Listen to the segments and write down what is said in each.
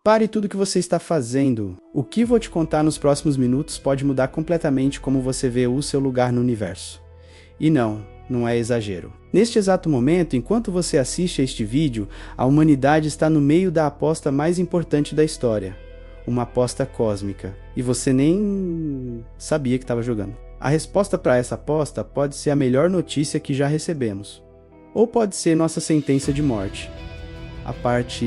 Pare tudo o que você está fazendo. O que vou te contar nos próximos minutos pode mudar completamente como você vê o seu lugar no universo. E não é exagero. Neste exato momento, enquanto você assiste a este vídeo, a humanidade está no meio da aposta mais importante da história. Uma aposta cósmica. E você nem sabia que estava jogando. A resposta para essa aposta pode ser a melhor notícia que já recebemos. Ou pode ser nossa sentença de morte. A parte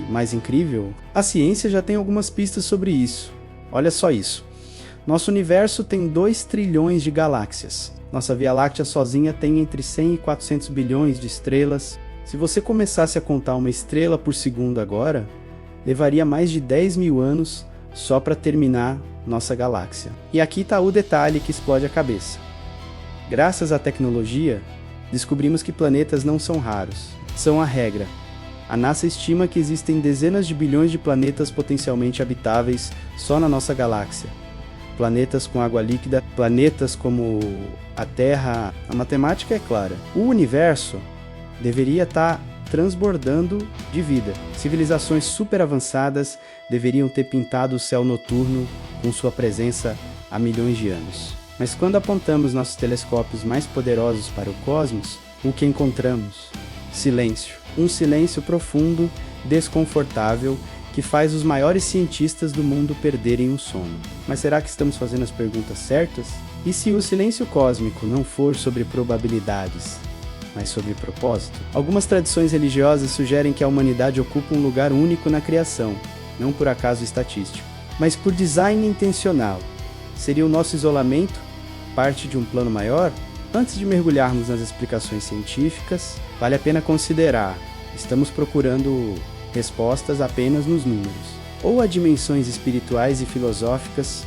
mais incrível, a ciência já tem algumas pistas sobre isso. Olha só isso. Nosso universo tem 2 trilhões de galáxias. Nossa Via Láctea sozinha tem entre 100 e 400 bilhões de estrelas. Se você começasse a contar uma estrela por segundo agora, levaria mais de 10 mil anos só para terminar nossa galáxia. E aqui está o detalhe que explode a cabeça. Graças à tecnologia, descobrimos que planetas não são raros, são a regra. A NASA estima que existem dezenas de bilhões de planetas potencialmente habitáveis só na nossa galáxia. Planetas com água líquida, planetas como a Terra. A matemática é clara. O universo deveria estar transbordando de vida. Civilizações super avançadas deveriam ter pintado o céu noturno com sua presença há milhões de anos. Mas quando apontamos nossos telescópios mais poderosos para o cosmos, o que encontramos? Silêncio. Um silêncio profundo, desconfortável, que faz os maiores cientistas do mundo perderem o sono. Mas será que estamos fazendo as perguntas certas? E se o silêncio cósmico não for sobre probabilidades, mas sobre propósito? Algumas tradições religiosas sugerem que a humanidade ocupa um lugar único na criação, não por acaso estatístico, mas por design intencional. Seria o nosso isolamento parte de um plano maior? Antes de mergulharmos nas explicações científicas, vale a pena considerar: estamos procurando respostas apenas nos números, ou há dimensões espirituais e filosóficas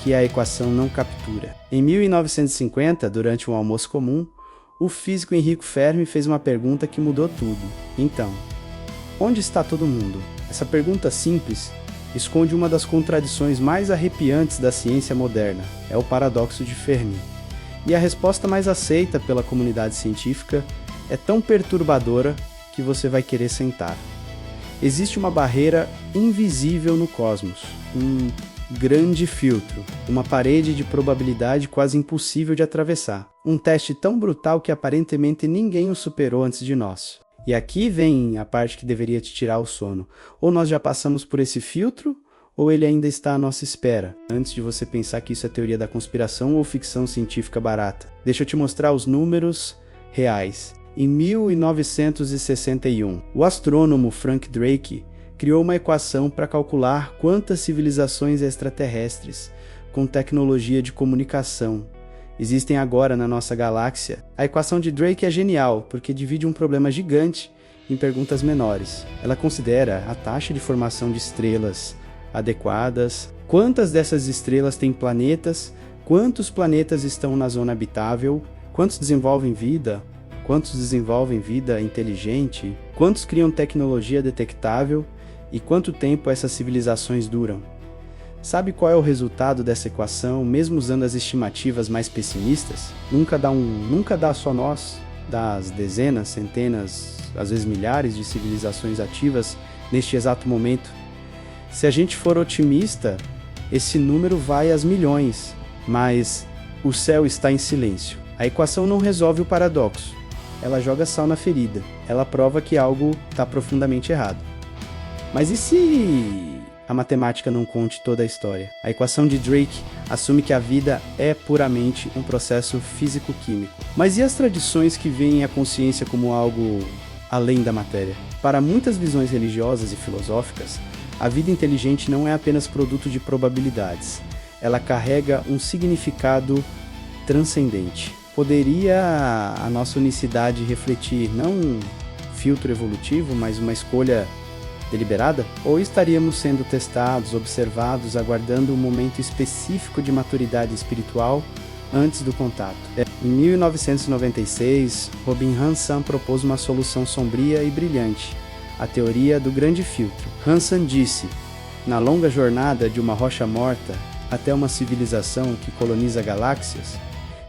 que a equação não captura? Em 1950, durante um almoço comum, o físico Enrico Fermi fez uma pergunta que mudou tudo. Então, onde está todo mundo? Essa pergunta simples esconde uma das contradições mais arrepiantes da ciência moderna. É o paradoxo de Fermi. E a resposta mais aceita pela comunidade científica é tão perturbadora que você vai querer sentar. Existe uma barreira invisível no cosmos, um grande filtro, uma parede de probabilidade quase impossível de atravessar. Um teste tão brutal que aparentemente ninguém o superou antes de nós. E aqui vem a parte que deveria te tirar o sono. Ou nós já passamos por esse filtro, ou ele ainda está à nossa espera, antes de você pensar que isso é teoria da conspiração ou ficção científica barata. Deixa eu te mostrar os números reais. Em 1961, o astrônomo Frank Drake criou uma equação para calcular quantas civilizações extraterrestres com tecnologia de comunicação existem agora na nossa galáxia. A equação de Drake é genial, porque divide um problema gigante em perguntas menores. Ela considera a taxa de formação de estrelas adequadas, quantas dessas estrelas têm planetas, quantos planetas estão na zona habitável, quantos desenvolvem vida inteligente, quantos criam tecnologia detectável e quanto tempo essas civilizações duram. Sabe qual é o resultado dessa equação, mesmo usando as estimativas mais pessimistas? Nunca dá só nós, dá as dezenas, centenas, às vezes milhares de civilizações ativas neste exato momento. Se a gente for otimista, esse número vai às milhões, mas o céu está em silêncio. A equação não resolve o paradoxo, ela joga sal na ferida, ela prova que algo está profundamente errado. Mas e se a matemática não conte toda a história? A equação de Drake assume que a vida é puramente um processo físico-químico. Mas e as tradições que veem a consciência como algo além da matéria? Para muitas visões religiosas e filosóficas, a vida inteligente não é apenas produto de probabilidades. Ela carrega um significado transcendente. Poderia a nossa unicidade refletir não um filtro evolutivo, mas uma escolha deliberada? Ou estaríamos sendo testados, observados, aguardando um momento específico de maturidade espiritual antes do contato? Em 1996, Robin Hanson propôs uma solução sombria e brilhante: a teoria do grande filtro. Hanson disse: na longa jornada de uma rocha morta até uma civilização que coloniza galáxias,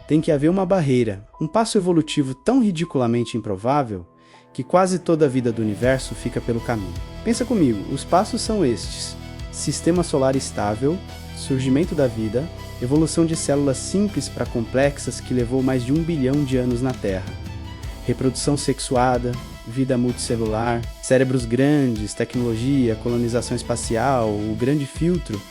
tem que haver uma barreira, um passo evolutivo tão ridiculamente improvável que quase toda a vida do universo fica pelo caminho. Pensa comigo, os passos são estes: sistema solar estável, surgimento da vida, evolução de células simples para complexas que levou mais de 1 bilhão de anos na Terra, reprodução sexuada, vida multicelular, cérebros grandes, tecnologia, colonização espacial, o grande filtro,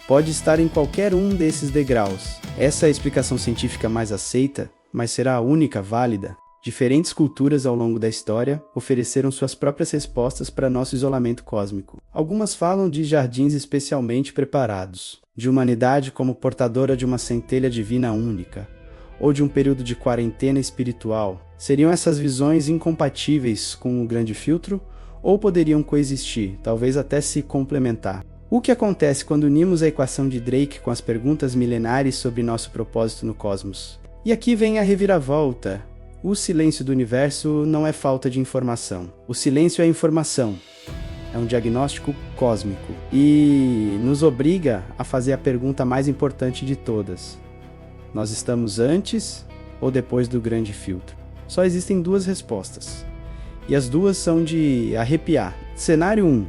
pode estar em qualquer um desses degraus. Essa é a explicação científica mais aceita, mas será a única válida. Diferentes culturas ao longo da história ofereceram suas próprias respostas para nosso isolamento cósmico. Algumas falam de jardins especialmente preparados, de humanidade como portadora de uma centelha divina única, ou de um período de quarentena espiritual. Seriam essas visões incompatíveis com o grande filtro, ou poderiam coexistir, talvez até se complementar? O que acontece quando unimos a equação de Drake com as perguntas milenares sobre nosso propósito no cosmos? E aqui vem a reviravolta. O silêncio do universo não é falta de informação. O silêncio é informação. É um diagnóstico cósmico. E nos obriga a fazer a pergunta mais importante de todas. Nós estamos antes ou depois do grande filtro? Só existem duas respostas. E as duas são de arrepiar. Cenário 1.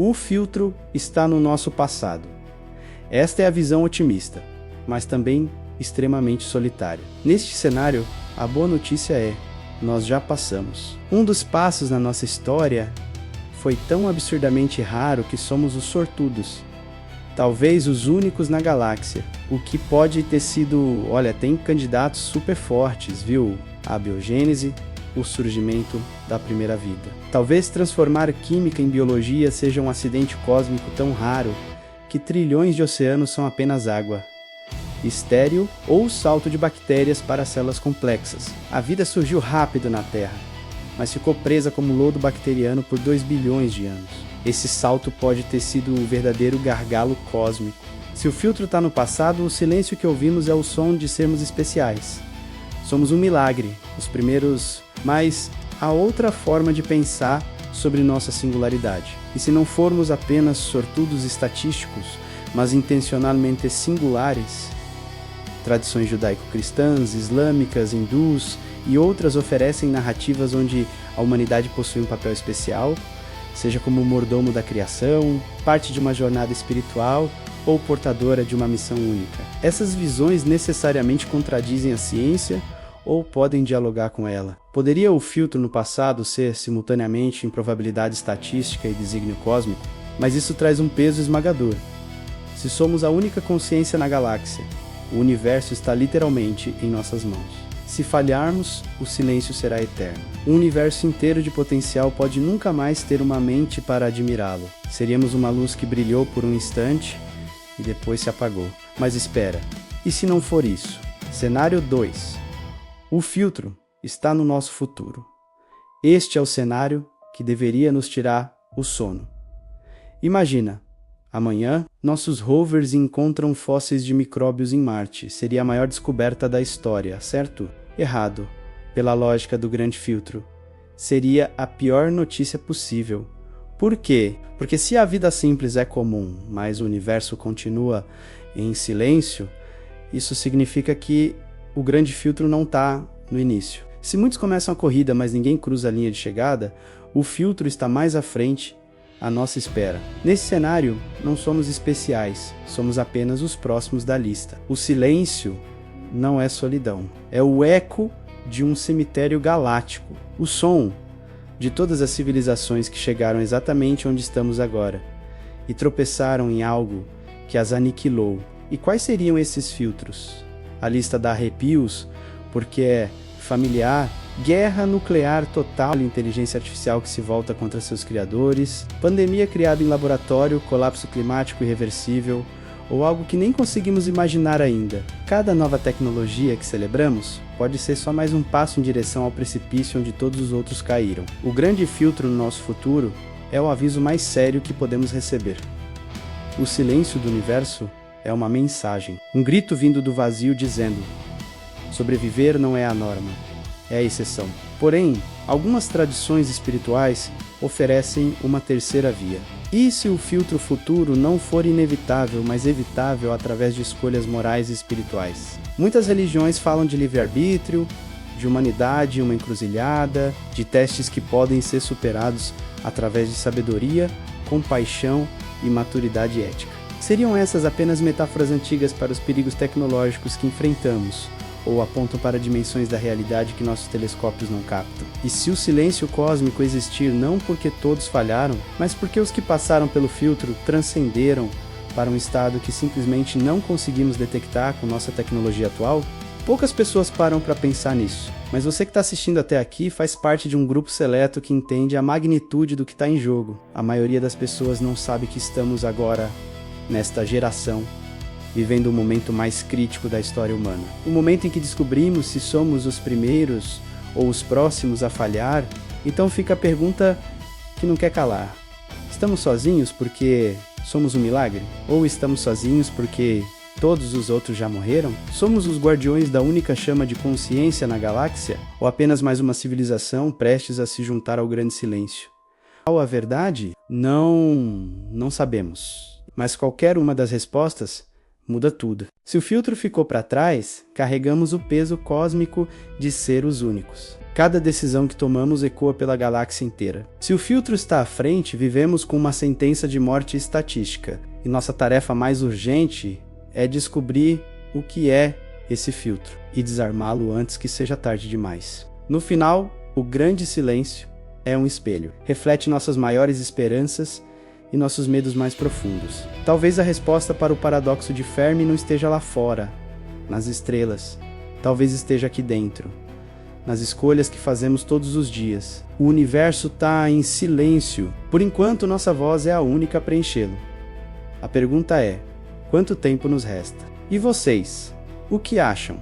O filtro está no nosso passado. Esta é a visão otimista, mas também extremamente solitária. Neste cenário, a boa notícia é: nós já passamos. Um dos passos na nossa história foi tão absurdamente raro que somos os sortudos. Talvez os únicos na galáxia. O que pode ter sido... Olha, tem candidatos super fortes, viu? A biogênese, o surgimento da primeira vida. Talvez transformar química em biologia seja um acidente cósmico tão raro que trilhões de oceanos são apenas água. Estéril ou salto de bactérias para células complexas. A vida surgiu rápido na Terra, mas ficou presa como lodo bacteriano por 2 bilhões de anos. Esse salto pode ter sido o verdadeiro gargalo cósmico. Se o filtro está no passado, o silêncio que ouvimos é o som de sermos especiais. Somos um milagre, os primeiros, mas há outra forma de pensar sobre nossa singularidade. E se não formos apenas sortudos estatísticos, mas intencionalmente singulares, tradições judaico-cristãs, islâmicas, hindus e outras oferecem narrativas onde a humanidade possui um papel especial, seja como mordomo da criação, parte de uma jornada espiritual ou portadora de uma missão única. Essas visões necessariamente contradizem a ciência ou podem dialogar com ela. Poderia o filtro no passado ser simultaneamente improbabilidade estatística e desígnio cósmico? Mas isso traz um peso esmagador. Se somos a única consciência na galáxia, o universo está literalmente em nossas mãos. Se falharmos, o silêncio será eterno. Um universo inteiro de potencial pode nunca mais ter uma mente para admirá-lo. Seríamos uma luz que brilhou por um instante e depois se apagou. Mas espera, e se não for isso? Cenário 2. O filtro está no nosso futuro. Este é o cenário que deveria nos tirar o sono. Imagina, amanhã, nossos rovers encontram fósseis de micróbios em Marte. Seria a maior descoberta da história, certo? Errado. Pela lógica do grande filtro. Seria a pior notícia possível. Por quê? Porque se a vida simples é comum, mas o universo continua em silêncio, isso significa que o grande filtro não está no início. Se muitos começam a corrida, mas ninguém cruza a linha de chegada, o filtro está mais à frente, à nossa espera. Nesse cenário, não somos especiais, somos apenas os próximos da lista. O silêncio não é solidão, é o eco de um cemitério galáctico. O som de todas as civilizações que chegaram exatamente onde estamos agora e tropeçaram em algo que as aniquilou. E quais seriam esses filtros? A lista dá arrepios, porque é familiar: guerra nuclear total, inteligência artificial que se volta contra seus criadores, pandemia criada em laboratório, colapso climático irreversível, ou algo que nem conseguimos imaginar ainda. Cada nova tecnologia que celebramos pode ser só mais um passo em direção ao precipício onde todos os outros caíram. O grande filtro no nosso futuro é o aviso mais sério que podemos receber. O silêncio do universo é uma mensagem, um grito vindo do vazio dizendo: sobreviver não é a norma, é a exceção. Porém, algumas tradições espirituais oferecem uma terceira via. E se o filtro futuro não for inevitável, mas evitável através de escolhas morais e espirituais? Muitas religiões falam de livre-arbítrio, de humanidade, uma encruzilhada, de testes que podem ser superados através de sabedoria, compaixão e maturidade ética. Seriam essas apenas metáforas antigas para os perigos tecnológicos que enfrentamos, ou apontam para dimensões da realidade que nossos telescópios não captam? E se o silêncio cósmico existir não porque todos falharam, mas porque os que passaram pelo filtro transcenderam para um estado que simplesmente não conseguimos detectar com nossa tecnologia atual? Poucas pessoas param para pensar nisso, mas você que está assistindo até aqui faz parte de um grupo seleto que entende a magnitude do que está em jogo. A maioria das pessoas não sabe que estamos agora, nesta geração, vivendo o momento mais crítico da história humana. O momento em que descobrimos se somos os primeiros ou os próximos a falhar. Então fica a pergunta que não quer calar. Estamos sozinhos porque somos um milagre? Ou estamos sozinhos porque todos os outros já morreram? Somos os guardiões da única chama de consciência na galáxia? Ou apenas mais uma civilização prestes a se juntar ao grande silêncio? Qual a verdade? Não sabemos. Mas qualquer uma das respostas muda tudo. Se o filtro ficou para trás, carregamos o peso cósmico de ser os únicos. Cada decisão que tomamos ecoa pela galáxia inteira. Se o filtro está à frente, vivemos com uma sentença de morte estatística. E nossa tarefa mais urgente é descobrir o que é esse filtro e desarmá-lo antes que seja tarde demais. No final, o grande silêncio é um espelho. Reflete nossas maiores esperanças e nossos medos mais profundos. Talvez a resposta para o paradoxo de Fermi não esteja lá fora, nas estrelas. Talvez esteja aqui dentro, nas escolhas que fazemos todos os dias. O universo está em silêncio. Por enquanto, nossa voz é a única a preenchê-lo. A pergunta é: quanto tempo nos resta? E vocês? O que acham?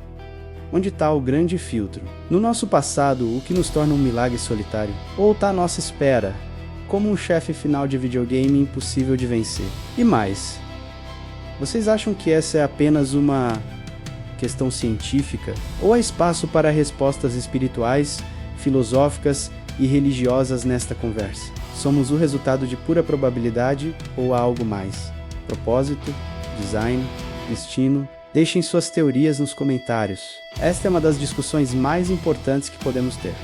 Onde está o grande filtro? No nosso passado, o que nos torna um milagre solitário? Ou está à nossa espera, como um chefe final de videogame impossível de vencer? E mais, vocês acham que essa é apenas uma questão científica? Ou há espaço para respostas espirituais, filosóficas e religiosas nesta conversa? Somos o resultado de pura probabilidade ou há algo mais? Propósito, design, destino? Deixem suas teorias nos comentários. Esta é uma das discussões mais importantes que podemos ter.